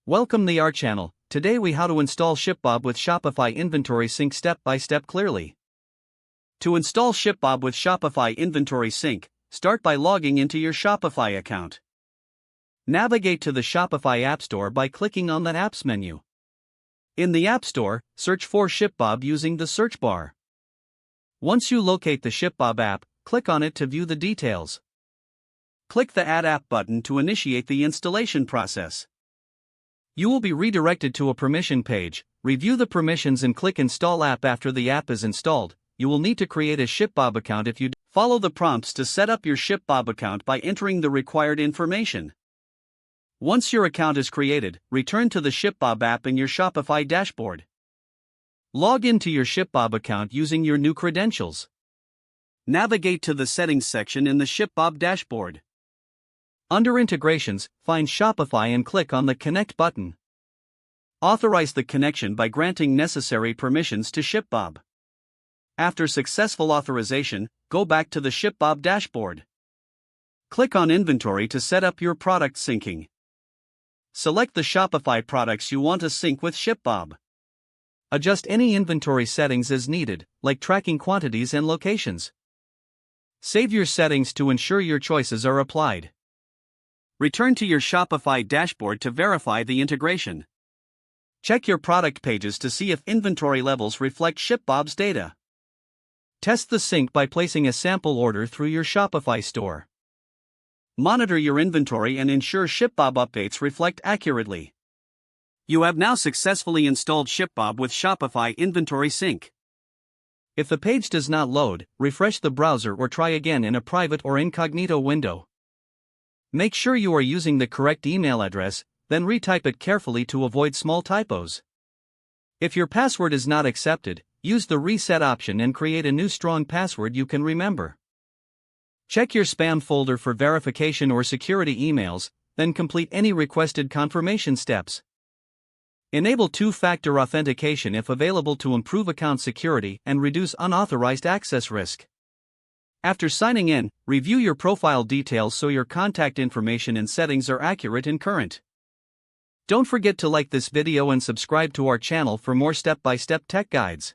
Welcome to our channel. Today we how to install ShipBob with Shopify Inventory Sync step by step clearly. To install ShipBob with Shopify Inventory Sync, start by logging into your Shopify account. Navigate to the Shopify App Store by clicking on the Apps menu. In the App Store, search for ShipBob using the search bar. Once you locate the ShipBob app, click on it to view the details. Click the Add App button to initiate the installation process. You will be redirected to a permission page. Review the permissions and click Install App after the app is installed. You will need to create a ShipBob account if you follow the prompts to set up your ShipBob account by entering the required information. Once your account is created, return to the ShipBob app in your Shopify dashboard. Log into your ShipBob account using your new credentials. Navigate to the Settings section in the ShipBob dashboard. Under Integrations, find Shopify and click on the Connect button. Authorize the connection by granting necessary permissions to ShipBob. After successful authorization, go back to the ShipBob dashboard. Click on Inventory to set up your product syncing. Select the Shopify products you want to sync with ShipBob. Adjust any inventory settings as needed, like tracking quantities and locations. Save your settings to ensure your choices are applied. Return to your Shopify dashboard to verify the integration. Check your product pages to see if inventory levels reflect ShipBob's data. Test the sync by placing a sample order through your Shopify store. Monitor your inventory and ensure ShipBob updates reflect accurately. You have now successfully installed ShipBob with Shopify Inventory Sync. If the page does not load, refresh the browser or try again in a private or incognito window. Make sure you are using the correct email address, then retype it carefully to avoid small typos. If your password is not accepted, use the reset option and create a new strong password you can remember. Check your spam folder for verification or security emails, then complete any requested confirmation steps. Enable two-factor authentication if available to improve account security and reduce unauthorized access risk. After signing in, review your profile details so your contact information and settings are accurate and current. Don't forget to like this video and subscribe to our channel for more step-by-step tech guides.